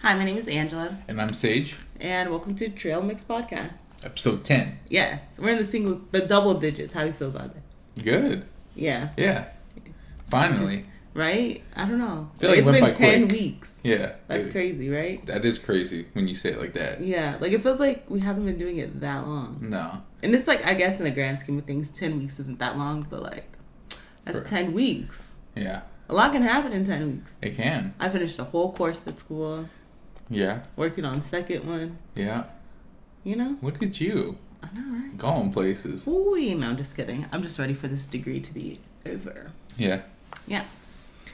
Hi, my name is Angela. And I'm Sage. And welcome to TrailMixed podcast. Episode 10. Yes, we're in the double digits. How do you feel about it? Good. Yeah. Yeah. Finally. Right? I don't know. I feel like it's it went been by 10 quick. weeks. Yeah. That's crazy, right? That is crazy when you say it like that. Yeah. Like, it feels like we haven't been doing it that long. No. And it's like, I guess in the grand scheme of things, 10 weeks isn't that long, but like, that's 10 weeks. Yeah. A lot can happen in 10 weeks. It can. I finished a whole course at school. Yeah. Working on second one. Yeah. You know? Look at you. I know, right? Going places. Ooh, no, I'm just kidding. I'm just ready for this degree to be over. Yeah. Yeah.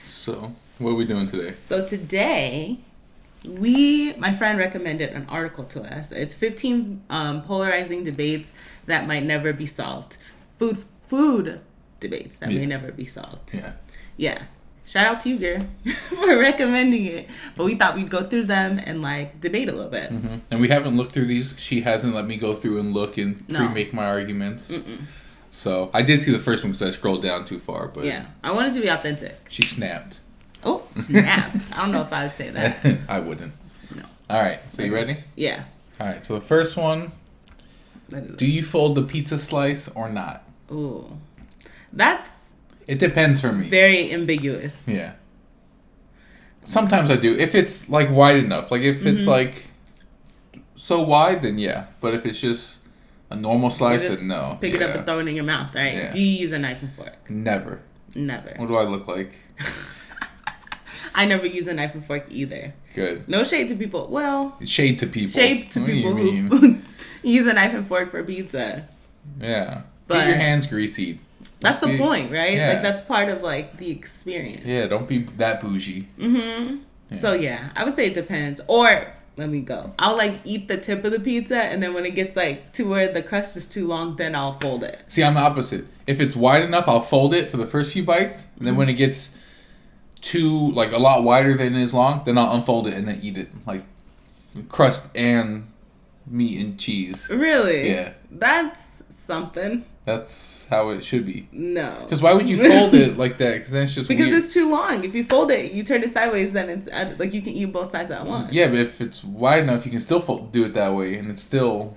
So, what are we doing today? So today, my friend recommended an article to us. It's 15 polarizing debates that might never be solved. Food debates that may never be solved. Yeah. Yeah. Shout out to you, girl, for recommending it. But we thought we'd go through them and, like, debate a little bit. Mm-hmm. And we haven't looked through these. She hasn't let me go through and look and pre-make my arguments. Mm-mm. So, I did see the first one because I scrolled down too far. But yeah. I wanted to be authentic. She snapped. Oh, snapped. I don't know if I would say that. I wouldn't. No. All right. So, you ready? Yeah. All right. So, the first one. Do you fold the pizza slice or not? Ooh. That's... It depends for me. Very ambiguous. Yeah. Sometimes I do. If it's, like, wide enough. Like, if it's, like, so wide, then yeah. But if it's just a normal slice, then no. Pick it up and throw it in your mouth, right? Yeah. Do you use a knife and fork? Never. Never. What do I look like? I never use a knife and fork either. Good. No shade to people. Well... Shade to people. Shade to people who use a knife and fork for pizza. Yeah. But get your hands greasy. That's the point, right? Yeah. Like, that's part of, like, the experience. Yeah, don't be that bougie. Mm-hmm. Yeah. So, yeah, I would say it depends. Or, let me go. I'll, like, eat the tip of the pizza, and then when it gets, like, to where the crust is too long, then I'll fold it. See, I'm the opposite. If it's wide enough, I'll fold it for the first few bites, and then when it gets too, like, a lot wider than it is long, then I'll unfold it and then eat it. Like, crust and meat and cheese. Really? Yeah. That's something. That's how it should be. No. Because why would you fold it like that? Because then it's just because weird. It's too long. If you fold it, you turn it sideways, then it's like you can eat both sides at once. Yeah, but if it's wide enough, you can still do it that way, and it's still...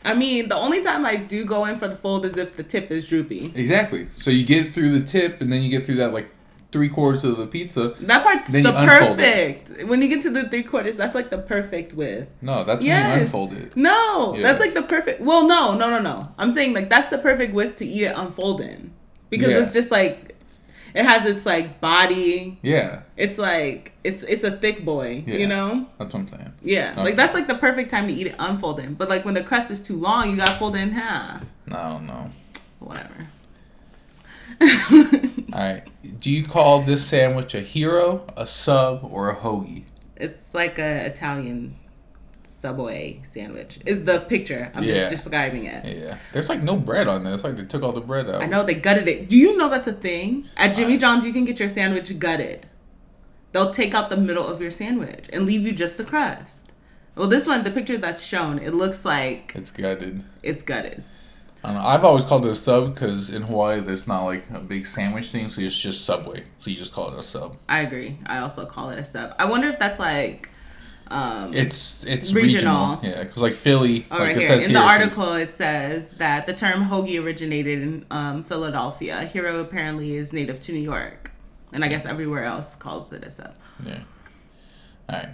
I mean, the only time I do go in for the fold is if the tip is droopy. Exactly. So you get through the tip, and then you get through that, like, 3/4 of the pizza. That part's then the perfect. It. When you get to the 3/4, that's like the perfect width. No, that's when you unfold it. No, that's like the perfect. Well, no. I'm saying like that's the perfect width to eat it unfolded, because it's just like it has its like body. Yeah. It's like it's a thick boy. Yeah. You know. That's what I'm saying. Yeah, like that's like the perfect time to eat it unfolded. But like when the crust is too long, you gotta fold it in half. No. Whatever. Alright. Do you call this sandwich a hero, a sub, or a hoagie? It's like a Italian Subway sandwich. Is the picture. I'm just describing it. Yeah. There's like no bread on there. It's like they took all the bread out. I know, they gutted it. Do you know that's a thing? At Jimmy John's, you can get your sandwich gutted. They'll take out the middle of your sandwich and leave you just the crust. Well, this one, the picture that's shown, it looks like... It's gutted. It's gutted. I don't know. I've always called it a sub because in Hawaii there's not like a big sandwich thing, so it's just Subway. So you just call it a sub. I agree. I also call it a sub. I wonder if that's like it's regional. Yeah, because like Philly. Oh, right here. In the article it says that the term hoagie originated in Philadelphia. Hero apparently is native to New York, and I guess everywhere else calls it a sub. Yeah. All right.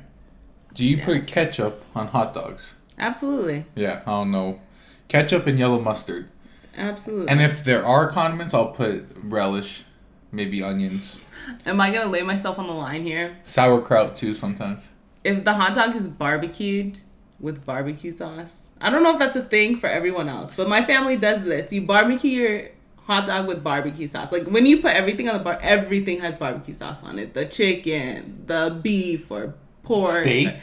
Do you put ketchup on hot dogs? Absolutely. Yeah, I don't know. Ketchup and yellow mustard. Absolutely. And if there are condiments, I'll put relish, maybe onions. Am I going to lay myself on the line here? Sauerkraut, too, sometimes. If the hot dog is barbecued with barbecue sauce, I don't know if that's a thing for everyone else, but my family does this. You barbecue your hot dog with barbecue sauce. Like, when you put everything on the bar, everything has barbecue sauce on it. The chicken, the beef, or pork. Steak?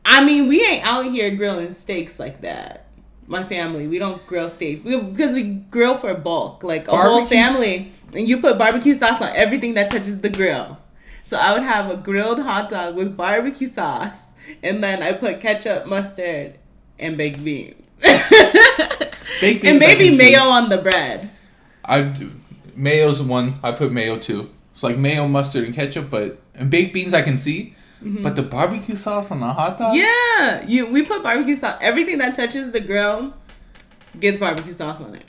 I mean, we ain't out here grilling steaks like that. My family, we don't grill steaks because we grill for bulk, like a whole family, and you put barbecue sauce on everything that touches the grill. So I would have a grilled hot dog with barbecue sauce, and then I put ketchup, mustard, and baked beans. Baked beans and maybe mayo on the bread. I do. Mayo's one. I put mayo too. It's like mayo, mustard, and ketchup, but And baked beans I can see. But the barbecue sauce on the hot dog? Yeah. We put barbecue sauce. Everything that touches the grill gets barbecue sauce on it.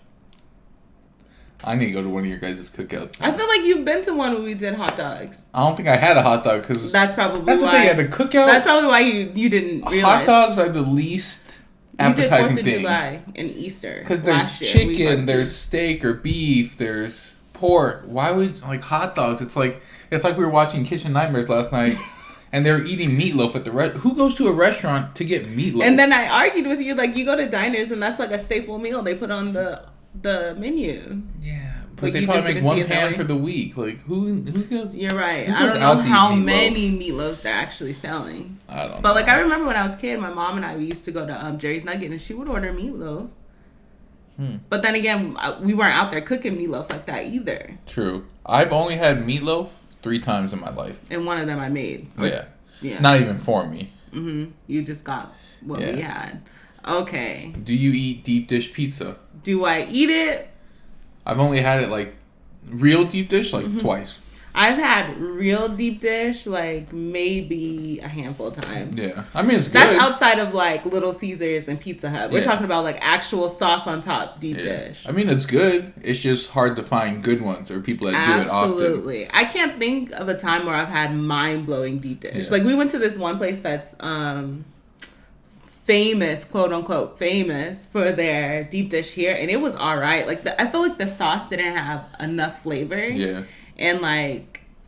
I need to go to one of your guys' cookouts. I feel like you've been to one where we did hot dogs. I don't think I had a hot dog because that's probably that's why. The thing at a cookout. That's probably why you didn't realize. Hot dogs are the least appetizing thing. You did 4th of July and Easter. Because there's chicken, there's steak or beef, there's pork. Why would hot dogs? It's like we were watching Kitchen Nightmares last night. And they were eating meatloaf at the Who goes to a restaurant to get meatloaf? And then I argued with you, you go to diners and that's like a staple meal they put on the menu. Yeah, but they probably make one pan for the week. Who goes? You're right. I don't know how many meatloafs they're actually selling. I don't know. But I remember when I was a kid, my mom and I used to go to Jerry's Nugget and she would order meatloaf. But then again, we weren't out there cooking meatloaf like that either. True. I've only had meatloaf 3 times in my life. And one of them I made. Yeah. Not even for me. You just got what we had. Okay. Do you eat deep dish pizza? Do I eat it? I've only had it real deep dish twice. I've had real deep dish maybe a handful of times. Yeah. I mean, it's good. That's outside of Little Caesars and Pizza Hut. We're talking about actual sauce on top deep dish. I mean, it's good. It's just hard to find good ones or people that do it often. Absolutely. I can't think of a time where I've had mind-blowing deep dish. We went to this one place that's famous, quote unquote famous for their deep dish here, and it was all right. I feel like the sauce didn't have enough flavor. Yeah. And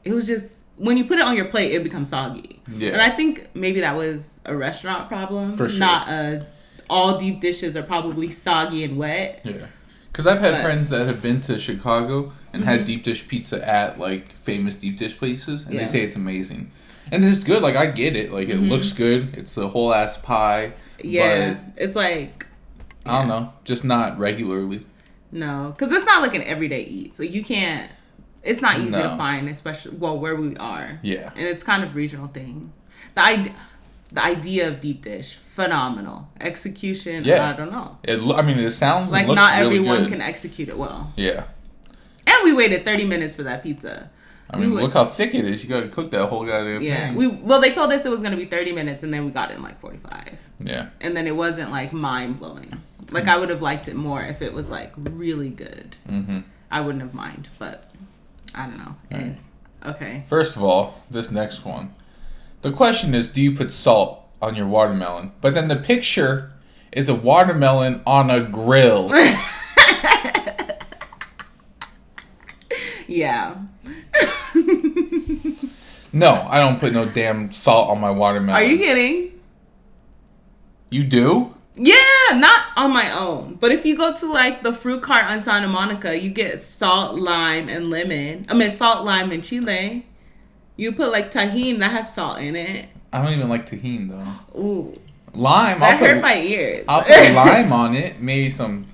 it was just, when you put it on your plate, it becomes soggy. Yeah. And I think maybe that was a restaurant problem. For sure. Not all deep dishes are probably soggy and wet. Yeah. Because I've had friends that have been to Chicago and had deep dish pizza at famous deep dish places, and they say it's amazing. And it's good. I get it. It looks good. It's a whole ass pie. Yeah. But it's I don't know. Just not regularly. No. Because it's not an everyday eat. So you can't. It's not easy to find, especially where we are. Yeah, and it's kind of regional thing. The idea of deep dish, phenomenal. Execution, I don't know. It sounds like looks not really everyone good. can execute it well. Yeah, and we waited 30 minutes for that pizza. Look how thick it is. You got to cook that whole goddamn thing. They told us it was going to be 30 minutes, and then we got it in 45. Yeah, and then it wasn't mind blowing. I would have liked it more if it was really good. I wouldn't have minded, but. I don't know. Right. Okay. First of all, this next one. The question is, do you put salt on your watermelon? But then the picture is a watermelon on a grill. Yeah. No, I don't put no damn salt on my watermelon. Are you kidding? You do? Yeah, not on my own. But if you go to the fruit cart on Santa Monica, you get salt, lime, and lemon. Salt, lime, and chile. You put tahini that has salt in it. I don't even like tahini though. Ooh. Lime. That hurt my ears. I'll put lime on it. Maybe some.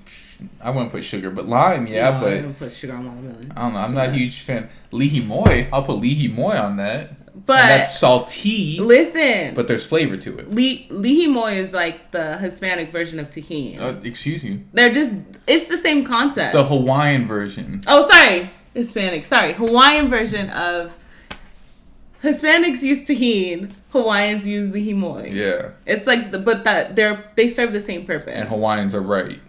I wouldn't put sugar, but lime, yeah. No, but I don't put sugar on watermelon. I don't know. I'm not a huge fan. Lihi moi. I'll put lihi moi on that. But and that's salty. Listen. But there's flavor to it. Lihi moi is the Hispanic version of tahini. Excuse you. It's the same concept. It's the Hawaiian version. Oh, sorry. Hispanic. Sorry. Hawaiian version of... Hispanics use tahini. Hawaiians use lihi moi. Yeah. It's they serve the same purpose. And Hawaiians are right.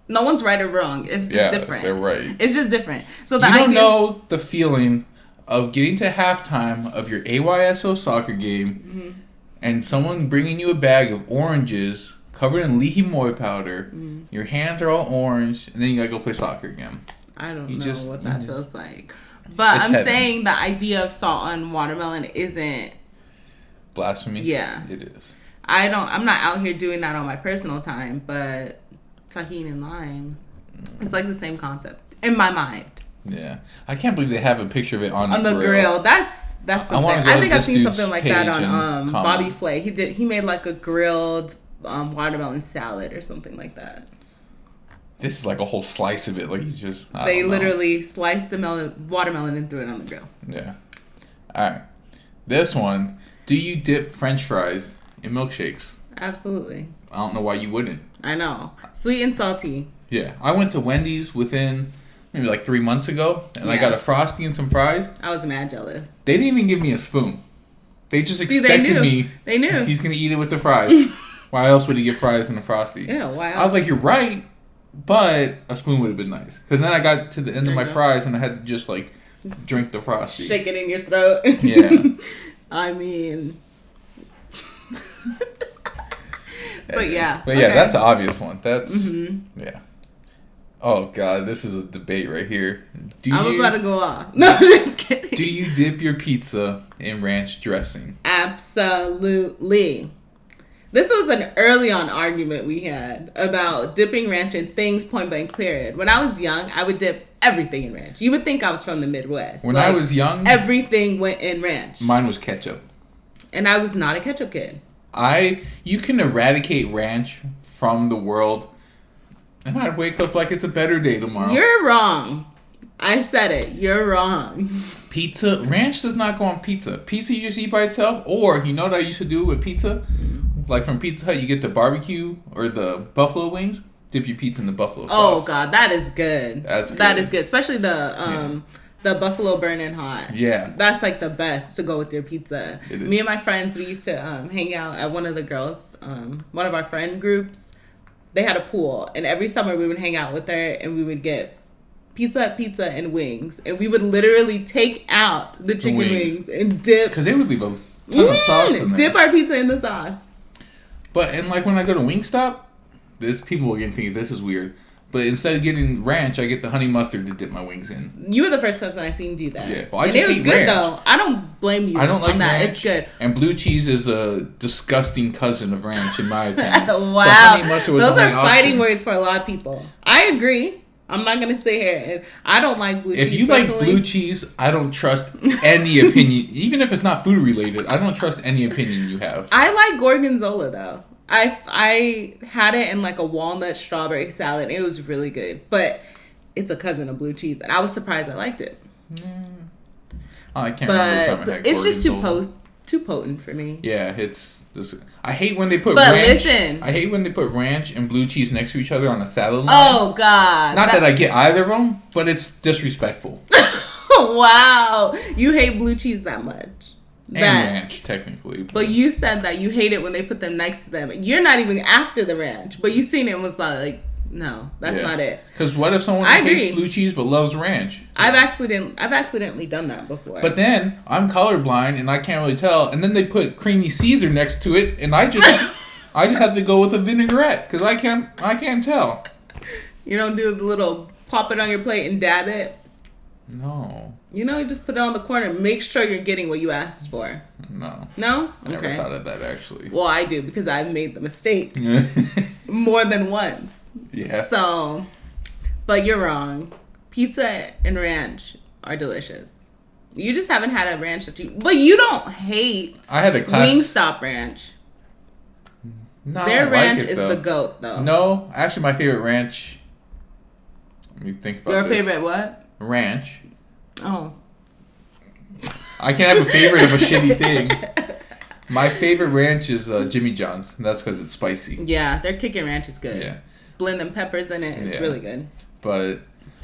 No one's right or wrong. It's just different. They're right. It's just different. So you don't know the feeling of getting to halftime of your AYSO soccer game and someone bringing you a bag of oranges covered in lihi moi powder. Your hands are all orange, and then you gotta go play soccer again. I don't know what that feels like. But I'm saying the idea of salt on watermelon isn't blasphemy. Yeah, it is. I'm not out here doing that on my personal time, but tahini and lime, it's the same concept in my mind. Yeah, I can't believe they have a picture of it on the grill. That's something. I think I've seen something like that on Bobby Flay. He made a grilled watermelon salad or something like that. This is a whole slice of it. He's just... They literally sliced the watermelon and threw it on the grill. Yeah. All right. This one. Do you dip French fries in milkshakes? Absolutely. I don't know why you wouldn't. I know. Sweet and salty. Yeah. I went to Wendy's within maybe like 3 months ago, and I got a Frosty and some fries. I was mad jealous. They didn't even give me a spoon. They just expected me. They knew. He's going to eat it with the fries. Why else would he get fries and a Frosty? Yeah, why else? I was like, you're right, but a spoon would have been nice. Because then I got to the end of my fries, and I had to just, like, drink the Frosty. Shake it in your throat. Yeah. I mean... But yeah, that's an obvious one. That's yeah. Oh god, this is a debate right here. I'm about to go off. No, I'm just kidding. Do you dip your pizza in ranch dressing? Absolutely. This was an early on argument we had about dipping ranch in things, point blank period. When I was young, I would dip everything in ranch. You would think I was from the Midwest. When I was young, everything went in ranch. Mine was ketchup. And I was not a ketchup kid. You can eradicate ranch from the world, and I'd wake up like it's a better day tomorrow. You're wrong. I said it. You're wrong. Pizza. Ranch does not go on pizza. Pizza you just eat by itself, or you know what I used to do with pizza? Like from Pizza Hut, you get the barbecue or the buffalo wings. Dip your pizza in the buffalo sauce. Oh, God. That is good. That is good. Especially the buffalo burning hot. Yeah. That's like the best to go with your pizza. Me and my friends, we used to hang out at one of the girls, one of our friend groups. They had a pool. And every summer we would hang out with her and we would get pizza and wings. And we would literally take out the chicken wings and dip. Because they would leave a ton of sauce in there. Dip our pizza in the sauce. But, and like when I go to Wingstop, people are going to think this is weird. But instead of getting ranch, I get the honey mustard to dip my wings in. You were the first person I seen do that. Yeah, well, I and just it was hate good ranch. though. I don't blame you. I don't like on that. ranch. It's good. And blue cheese is a disgusting cousin of ranch, in my opinion. Wow, so honey mustard was those are fighting awesome. words for a lot of people. I agree. I'm not gonna sit here and I don't like blue cheese. If you personally. like blue cheese, I don't trust any opinion, even if it's not food related. I don't trust any opinion you have. I like gorgonzola though. I had it in like a walnut strawberry salad. It was really good, but it's a cousin of blue cheese, and I was surprised I liked it. I can't remember the time I had it's just gorgonzola. too potent for me. Yeah, it's this. I hate when they put But ranch. listen. I hate when they put ranch and blue cheese next to each other on a salad line. Oh God! Not that I get either of them, but it's disrespectful. Wow, you hate blue cheese that much. And ranch, technically. But you said that you hate it when they put them next to them. You're not even after the ranch, but you seen it and was like, no, that's not it. Because what if someone hates blue cheese but loves ranch? I've accidentally done that before. But then I'm colorblind and I can't really tell. And then they put creamy Caesar next to it, and I just have to go with a vinaigrette because I can't tell. You don't do the little pop it on your plate and dab it. No. You just put it on the corner. Make sure you're getting what you asked for. No. No? I never thought of that, actually. Well, I do, because I've made the mistake more than once. Yeah. So, but you're wrong. Pizza and ranch are delicious. You just haven't had a ranch but you don't hate I had a class... Wingstop ranch. No, Their ranch like it, is the GOAT, though. No, actually my favorite ranch... Let me think about Your this. favorite what? Ranch. Oh. I can't have a favorite of a shitty thing. My favorite ranch is Jimmy John's. And that's because it's spicy. Yeah, their kicking ranch is good. Yeah. Blend them peppers in it. It's really good. But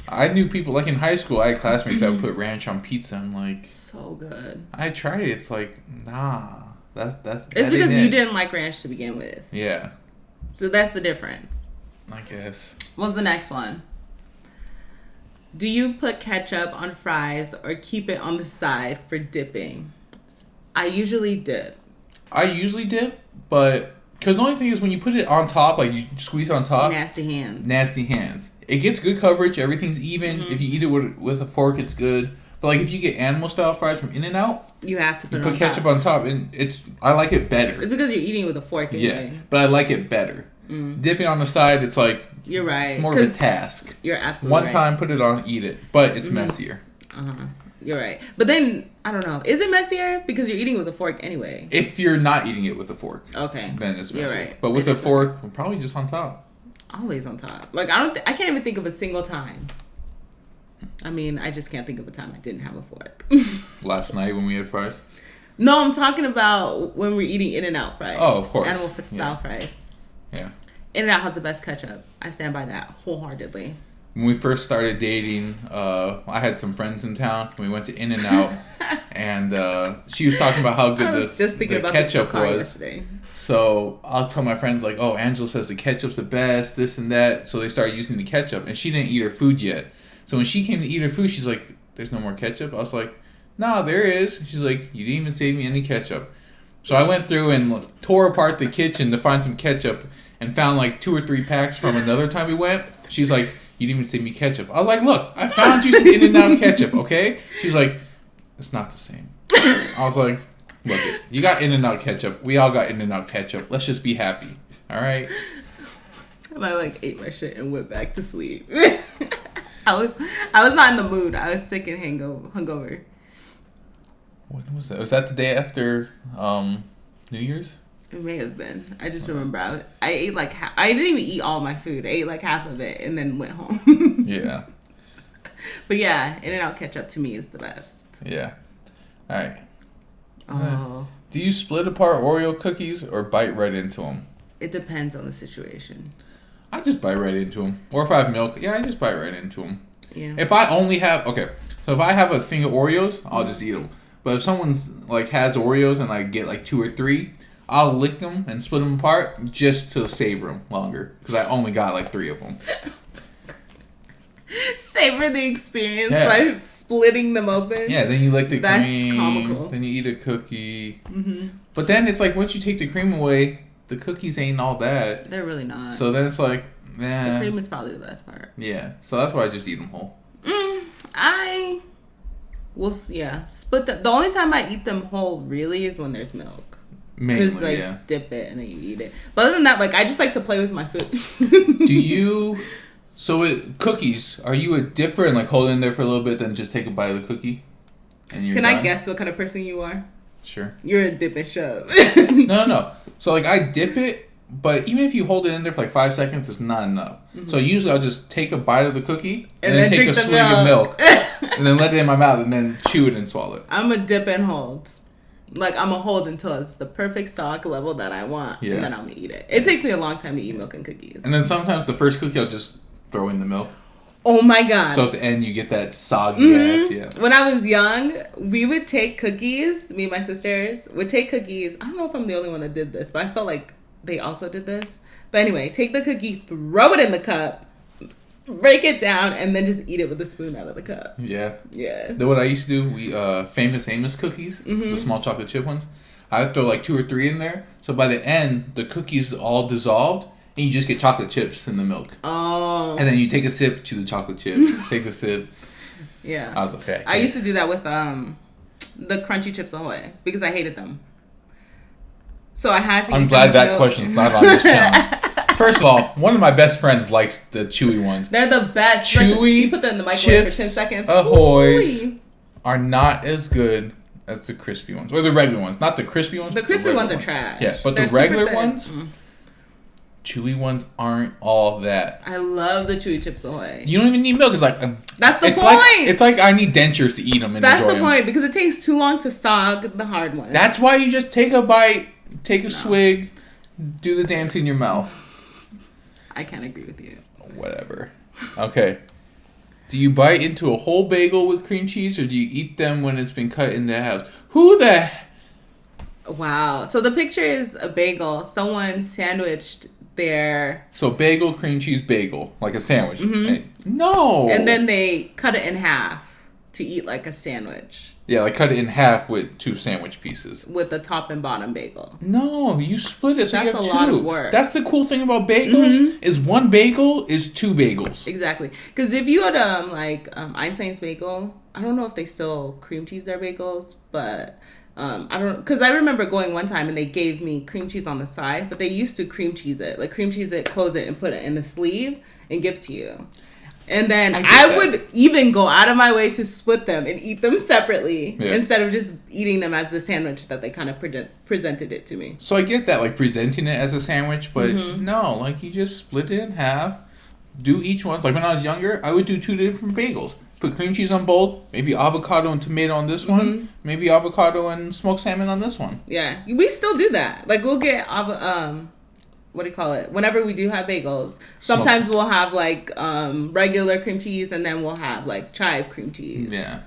I knew people, like in high school, I had classmates that would put ranch on pizza. I'm like... So good. I tried it. It's like, nah. It's because you didn't like ranch to begin with. Yeah. So that's the difference. I guess. What's the next one? Do you put ketchup on fries or keep it on the side for dipping? I usually dip. But because the only thing is when you put it on top, like you squeeze on top. Nasty hands. It gets good coverage. Everything's even. Mm-hmm. If you eat it with a fork, it's good. But like if you get animal style fries from In-N-Out, you have to put ketchup on top, and I like it better. It's because you're eating with a fork anyway. Yeah, but I like it better. Dipping on the side, it's like... You're right. It's more of a task. You're absolutely right. One time, put it on, eat it. But it's messier. You're right. But then, I don't know. Is it messier? Because you're eating with a fork anyway. If you're not eating it with a fork. Okay. Then it's messier. You're right. But with a fork, probably just on top. Always on top. Like, I can't even think of a single time. I mean, I just can't think of a time I didn't have a fork. Last night when we had fries? No, I'm talking about when we're eating In-N-Out fries. Oh, of course. Animal style fries. Yeah. In-N-Out has the best ketchup. I stand by that wholeheartedly. when we first started dating, I had some friends in town. We went to In-N-Out, and she was talking about how good the ketchup was. Yesterday. So I was telling my friends, like, oh, Angela says the ketchup's the best, this and that. So they started using the ketchup, and she didn't eat her food yet. So when she came to eat her food, she's like, there's no more ketchup? I was like, no, there is. She's like, you didn't even save me any ketchup. So I went through and tore apart the kitchen to find some ketchup and found like 2 or 3 packs from another time we went. She's like, you didn't even save me ketchup. I was like, look, I found you some In-N-Out ketchup, okay? She's like, it's not the same. I was like, look, you got In-N-Out ketchup. We all got In-N-Out ketchup. Let's just be happy, all right? And I like ate my shit and went back to sleep. I was not in the mood. I was sick and hungover. When was that? Was that the day after New Year's? It may have been. I just remember I ate like I didn't even eat all my food. I ate like half of it and then went home. Yeah. But yeah, In-N-Out ketchup to me is the best. Yeah. All right. Oh. Do you split apart Oreo cookies or bite right into them? It depends on the situation. I just bite right into them. Or if I have milk, I just bite right into them. Yeah. If I only have so if I have a thing of Oreos, I'll just eat them. But if someone's like has Oreos and I get like 2 or 3, I'll lick them and split them apart just to savor them longer because I only got like 3 of them. Savor the experience by splitting them open. Yeah, then you lick the That's cream. comical. Then you eat a cookie. Mm-hmm. But then it's like once you take the cream away, the cookies ain't all that. They're really not. So then it's like, the cream is probably the best part. Yeah, so that's why I just eat them whole. I will, split them. The only time I eat them whole really is when there's milk. Because dip it and then you eat it. But other than that, I just like to play with my food. Do you? So with cookies, are you a dipper and hold it in there for a little bit, then just take a bite of the cookie? And you're Can done? I guess what kind of person you are? Sure. You're a dip and shove. No. So I dip it, but even if you hold it in there for 5 seconds, it's not enough. Mm-hmm. So usually I'll just take a bite of the cookie and then take a swig of milk and then let it in my mouth and then chew it and swallow it. I'm a dip and hold. I'm going to hold until it's the perfect salt level that I want, and then I'm going to eat it. It takes me a long time to eat milk and cookies. And then sometimes the first cookie I'll just throw in the milk. Oh my God. So at the end you get that soggy ass, When I was young, we would take cookies, me and my sisters would take cookies. I don't know if I'm the only one that did this, but I felt like they also did this. But anyway, take the cookie, throw it in the cup, break it down, and then just eat it with a spoon out of the cup. Yeah. Then what I used to do, we Famous Amos cookies, the small chocolate chip ones. I would throw 2 or 3 in there. So by the end, the cookies all dissolved, and you just get chocolate chips in the milk. Oh. And then you take a sip, chew the chocolate chip, take a sip. Yeah. I was like, okay. I used to do that with the crunchy Chips Ahoy because I hated them. So I had to. I'm glad that question's not on this channel. First of all, one of my best friends likes the chewy ones. They're the best. Chewy you put them in the microwave for 10 seconds. Ahoys are not as good as the crispy ones. Or the regular ones. Not the crispy ones. The crispy ones are trash. Yeah, but the regular ones, chewy ones aren't all that. I love the chewy Chips Ahoy. You don't even need milk. It's that's the point. It's like I need dentures to eat them and that's enjoy the point, because it takes too long to sog the hard ones. That's why you just take a bite, take a swig, do the dance in your mouth. I can't agree with you. Whatever. Okay. Do you bite into a whole bagel with cream cheese, or do you eat them when it's been cut into halves? Who the... Wow. So the picture is a bagel. Someone sandwiched their... So bagel, cream cheese, bagel. Like a sandwich. Mm-hmm. No! And then they cut it in half to eat like a sandwich. Yeah, cut it in half with 2 sandwich pieces. With the top and bottom bagel. No, you split it so That's you have 2. That's a lot of work. That's the cool thing about bagels, is one bagel is 2 bagels. Exactly. Because if you had Einstein's bagel, I don't know if they still cream cheese their bagels, but I don't, because I remember going one time and they gave me cream cheese on the side, but they used to cream cheese it, close it, and put it in the sleeve and give to you. And then I would even go out of my way to split them and eat them separately instead of just eating them as the sandwich that they kind of presented it to me. So I get that, presenting it as a sandwich, but no, you just split it in half, do each one. When I was younger, I would do 2 different bagels. Put cream cheese on both, maybe avocado and tomato on this one, maybe avocado and smoked salmon on this one. Yeah, we still do that. We'll get what do you call it? Whenever we do have bagels, sometimes we'll have like regular cream cheese, and then we'll have like chive cream cheese. Yeah.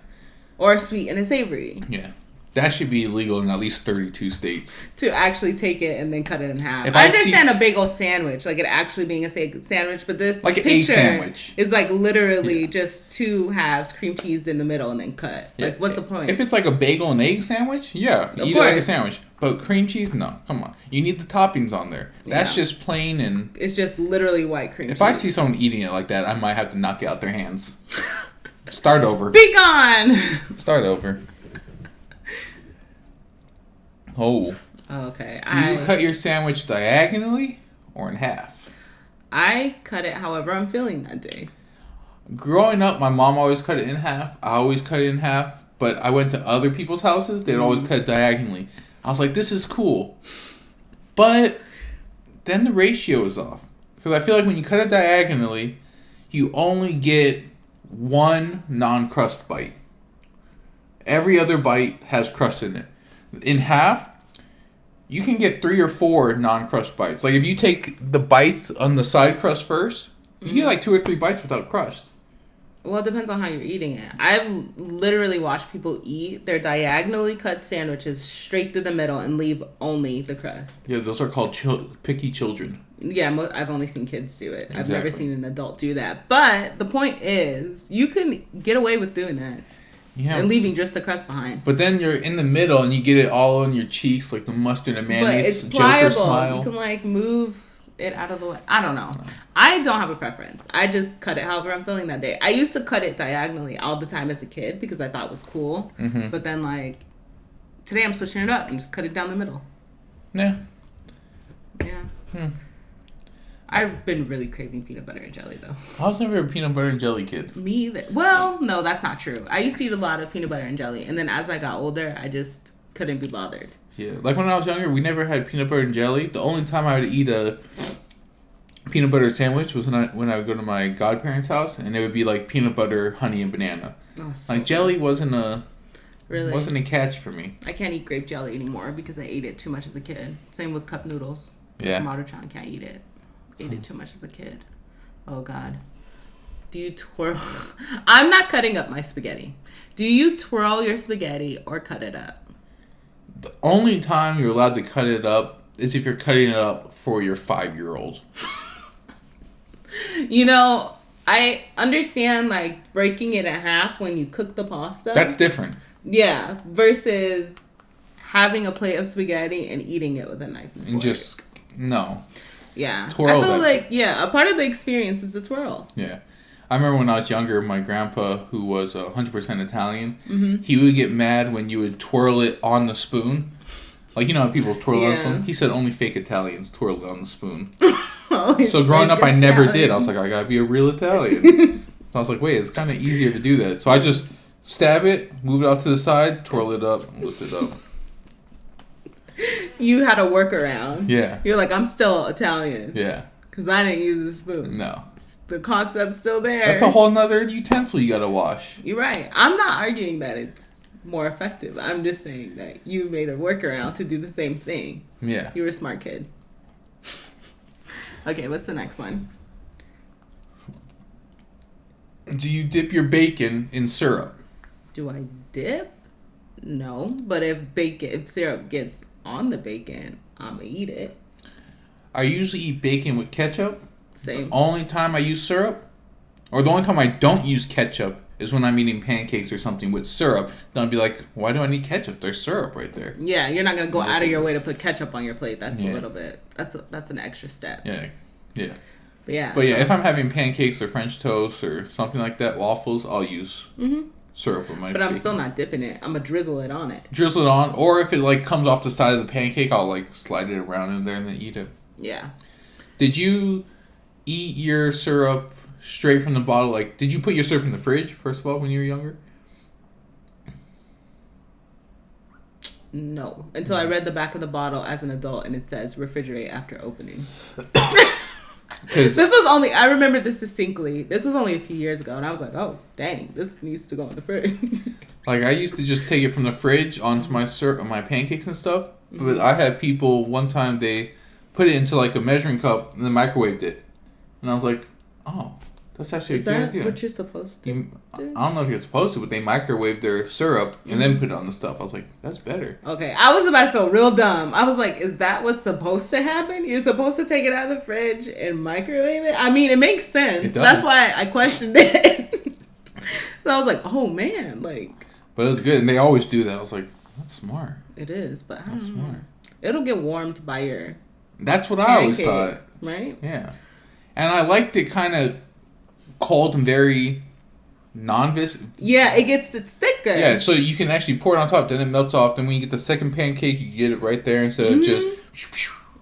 Or sweet and a savory. Yeah. That should be illegal in at least 32 states. To actually take it and then cut it in half. I understand a bagel sandwich, like it actually being a sandwich, but this like an egg sandwich is like literally just 2 halves, cream cheese in the middle, and then cut. Yeah. Like, what's the point? If it's like a bagel and egg sandwich, yeah, eat it like a sandwich. But cream cheese, no, come on. You need the toppings on there. That's just plain and... It's just literally white cream cheese. If I see someone eating it like that, I might have to knock it out their hands. Start over. Be gone! Start over. Oh. Okay. Do you cut your sandwich diagonally or in half? I cut it however I'm feeling that day. Growing up, my mom always cut it in half. I always cut it in half. But I went to other people's houses. They'd always cut it diagonally. I was like, this is cool. But then the ratio is off. Because I feel like when you cut it diagonally, you only get 1 non-crust bite. Every other bite has crust in it. In half, you can get 3 or 4 non-crust bites. Like if you take the bites on the side crust first, you get like 2 or 3 bites without crust. Well, it depends on how you're eating it. I've literally watched people eat their diagonally cut sandwiches straight through the middle and leave only the crust. Yeah, those are called picky children. Yeah, I've only seen kids do it. Exactly. I've never seen an adult do that. But the point is, you can get away with doing that. Yeah. And leaving just the crust behind. But then you're in the middle and you get it all on your cheeks, like the mustard and mayonnaise. But it's pliable. Joker smile. You can like move it out of the way. I don't know. I don't have a preference. I just cut it however I'm feeling that day. I used to cut it diagonally all the time as a kid because I thought it was cool. Mm-hmm. But then like today I'm switching it up and just cut it down the middle. Yeah. Yeah. I've been really craving peanut butter and jelly, though. I was never a peanut butter and jelly kid. Me either. Well, no, that's not true. I used to eat a lot of peanut butter and jelly, and then as I got older, I just couldn't be bothered. Yeah, like when I was younger, we never had peanut butter and jelly. The only time I would eat a peanut butter sandwich was when I would go to my godparents' house, and it would be like peanut butter, honey, and banana. Oh, so like jelly wasn't a catch for me. I can't eat grape jelly anymore because I ate it too much as a kid. Same with cup noodles. Yeah. Maruchan can't eat it. Ate it too much as a kid. Oh God. Do you twirl? I'm not cutting up my spaghetti. Do you twirl your spaghetti or cut it up? The only time you're allowed to cut it up is if you're cutting it up for your 5-year-old. You know, I understand like breaking it in half when you cook the pasta. That's different. Yeah, versus having a plate of spaghetti and eating it with a knife and fork. Just no. Yeah. Twirl I feel like, a part of the experience is the twirl. Yeah. I remember when I was younger, my grandpa, who was 100% Italian, mm-hmm. he would get mad when you would twirl it on the spoon. Like, you know how people twirl on the spoon? He said only fake Italians twirl it on the spoon. So growing up, I never did. I was like, I gotta be a real Italian. I was like, wait, it's kind of easier to do that. So I just stab it, move it out to the side, twirl it up, and lift it up. You had a workaround. Yeah. You're like, I'm still Italian. Yeah. Because I didn't use a spoon. No. The concept's still there. That's a whole nother utensil you gotta wash. You're right. I'm not arguing that it's more effective. I'm just saying that you made a workaround to do the same thing. Yeah. You were a smart kid. Okay, what's the next one? Do you dip your bacon in syrup? Do I dip? No. But if syrup gets on the bacon, I'm gonna eat it. I usually eat bacon with ketchup. Same. The only time I use syrup, or the only time I don't use ketchup, is when I'm eating pancakes or something with syrup. Then I'll be like, why do I need ketchup? There's syrup right there. Yeah, you're not gonna go out of your way to put ketchup on your plate. That's a little bit. That's an extra step. Yeah. But if I'm having pancakes or French toast or something like that, waffles, I'll use syrup with my. But I'm still not dipping it. I'm gonna drizzle it on it. Drizzle it on, or if it like comes off the side of the pancake, I'll like slide it around in there and then eat it. Yeah. Did you eat your syrup straight from the bottle? Like, did you put your syrup in the fridge, first of all, when you were younger? No. Until I read the back of the bottle as an adult and it says refrigerate after opening. I remember this distinctly. This was only a few years ago and I was like, oh, dang, this needs to go in the fridge. Like, I used to just take it from the fridge onto my syrup, my pancakes and stuff. But I had people, one time they put it into like a measuring cup, and then microwaved it. And I was like, oh, that's actually a good idea. Is that what you're supposed to do? I don't know if you're supposed to, but they microwave their syrup and then put it on the stuff. I was like, that's better. Okay, I was about to feel real dumb. I was like, is that what's supposed to happen? You're supposed to take it out of the fridge and microwave it? I mean, it makes sense. It does. That's why I questioned it. So I was like, oh man, like. But it was good, and they always do that. I was like, that's smart. It is, but that's smart. It'll get warmed by your. That's what I always thought. Right? Yeah. And I liked it kind of cold and very non-viscous. Yeah, it's thicker. Yeah, so you can actually pour it on top, then it melts off. Then when you get the second pancake, you get it right there instead of just...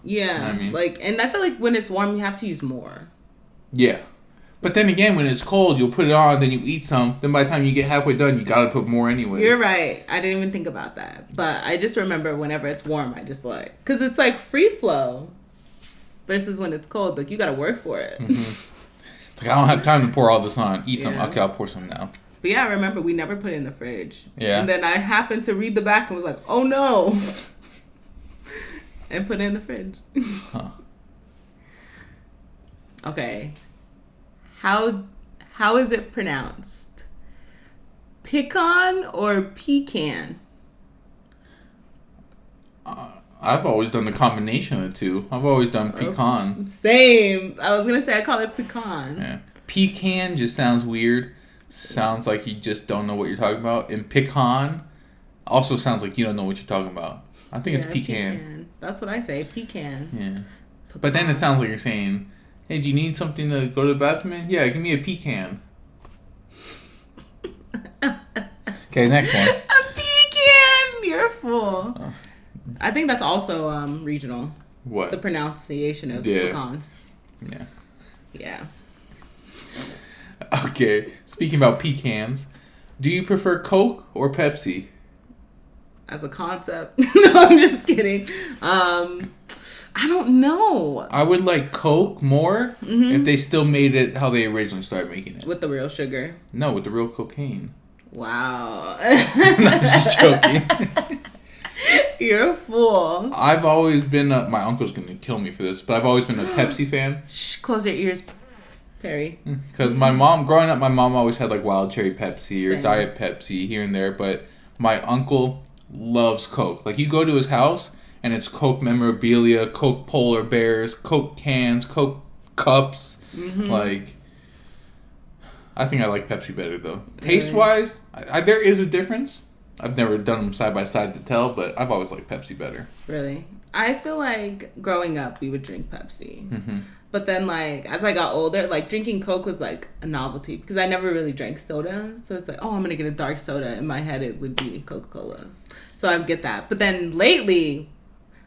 Yeah, you know what I mean? Like, and I feel like when it's warm, you have to use more. Yeah. But then again, when it's cold, you'll put it on, then you eat some. Then by the time you get halfway done, you gotta put more anyway. You're right. I didn't even think about that. But I just remember whenever it's warm, I just like... Because it's like free flow. Versus when it's cold, like you gotta work for it. Like I don't have time to pour all this on. Eat some. Okay, I'll pour some now. But yeah, I remember we never put it in the fridge. Yeah. And then I happened to read the back and was like, oh no. And put it in the fridge. Huh. Okay. How is it pronounced? Pecan or pecan? I've always done the combination of the two. I've always done pecan. Same. I was going to say I call it pecan. Yeah. Pecan just sounds weird. Sounds like you just don't know what you're talking about. And pecan also sounds like you don't know what you're talking about. I think it's pecan. That's what I say. Pecan. Yeah. Pecan. But then it sounds like you're saying, hey, do you need something to go to the bathroom in? Yeah, give me a pecan. Okay, next one. A pecan! You're a fool. Oh. I think that's also regional. What? The pronunciation of pecans. Yeah. Yeah. Okay. Speaking about pecans, do you prefer Coke or Pepsi? As a concept? No, I'm just kidding. I don't know. I would like Coke more if they still made it how they originally started making it. With the real sugar? No, with the real cocaine. Wow. I'm just joking. You're a fool. I've always been my uncle's going to kill me for this, but I've always been a Pepsi fan. Shh, close your ears, Perry. Because growing up, my mom always had like wild cherry Pepsi or Diet Pepsi here and there, but my uncle loves Coke. Like you go to his house and it's Coke memorabilia, Coke polar bears, Coke cans, Coke cups. Like, I think I like Pepsi better though. Taste wise, there is a difference. I've never done them side by side to tell, but I've always liked Pepsi better. Really? I feel like growing up, we would drink Pepsi. But then, like, as I got older, like, drinking Coke was, like, a novelty. Because I never really drank soda. So it's like, oh, I'm going to get a dark soda. In my head, it would be Coca-Cola. So I get that. But then lately,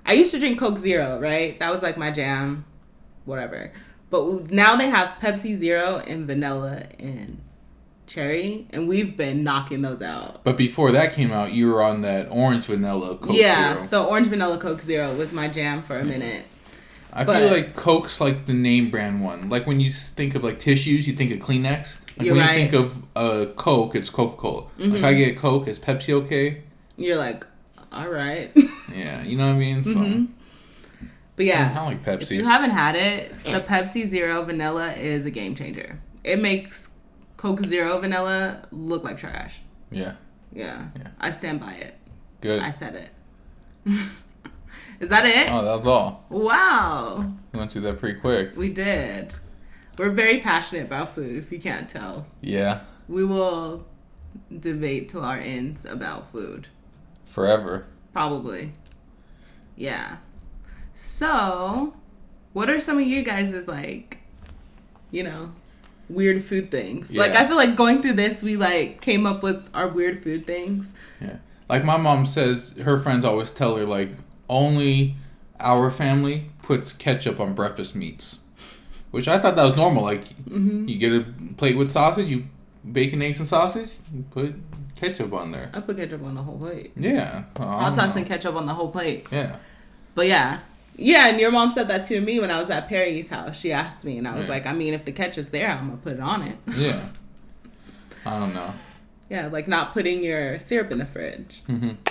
I used to drink Coke Zero, right? That was, like, my jam. Whatever. But now they have Pepsi Zero and vanilla and cherry, and we've been knocking those out. But before that came out, you were on that orange vanilla Coke Zero. Yeah, the orange vanilla Coke Zero was my jam for a minute. I feel like Coke's like the name brand one. Like when you think of like tissues, you think of Kleenex. Like when you think of Coke, it's Coca-Cola. Like I get Coke, is Pepsi okay? You're like, all right. Yeah, you know what I mean? So, but yeah, I like Pepsi. If you haven't had it, the Pepsi Zero vanilla is a game changer. It makes Coke Zero vanilla look like trash. Yeah. I stand by it. Good. I said it. Is that it? Oh, that was all. Wow. We went through that pretty quick. We did. We're very passionate about food, if you can't tell. Yeah. We will debate till our ends about food. Forever. Probably. Yeah. So, what are some of you guys' like, weird food things? Yeah. Like, I feel like going through this, we like came up with our weird food things. Yeah. Like my mom says, her friends always tell her like, only our family puts ketchup on breakfast meats. Which I thought that was normal. Like, you get a plate with sausage, you bacon, eggs, and sausage, you put ketchup on there. I put ketchup on the whole plate. Yeah. I'll toss in ketchup on the whole plate. Yeah. But yeah. Yeah, and your mom said that to me when I was at Perry's house. She asked me, and I was like, I mean, if the ketchup's there, I'm going to put it on it. Yeah. I don't know. Yeah, like not putting your syrup in the fridge.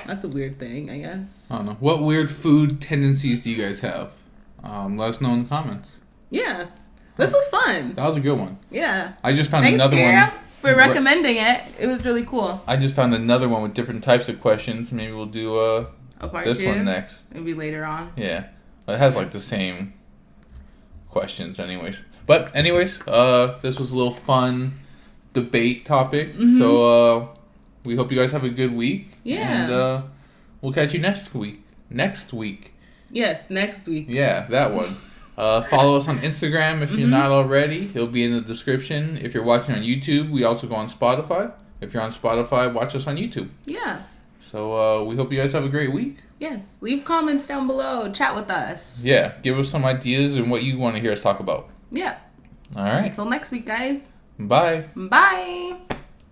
That's a weird thing, I guess. I don't know. What weird food tendencies do you guys have? Let us know in the comments. Yeah. This was fun. That was a good one. Yeah. I just found Thanks, another Kara, one. for recommending it. It was really cool. I just found another one with different types of questions. Maybe we'll do a part this 2? one next. Maybe later on. Yeah. It has like the same questions anyways. But anyways, this was a little fun debate topic. Mm-hmm. So we hope you guys have a good week. Yeah. And we'll catch you next week. Next week. Yes, next week. Yeah, that one. Follow us on Instagram if you're not already. It'll be in the description. If you're watching on YouTube, we also go on Spotify. If you're on Spotify, watch us on YouTube. Yeah. So we hope you guys have a great week. Yes. Leave comments down below. Chat with us. Yeah. Give us some ideas and what you want to hear us talk about. Yeah. All right. Until next week, guys. Bye. Bye.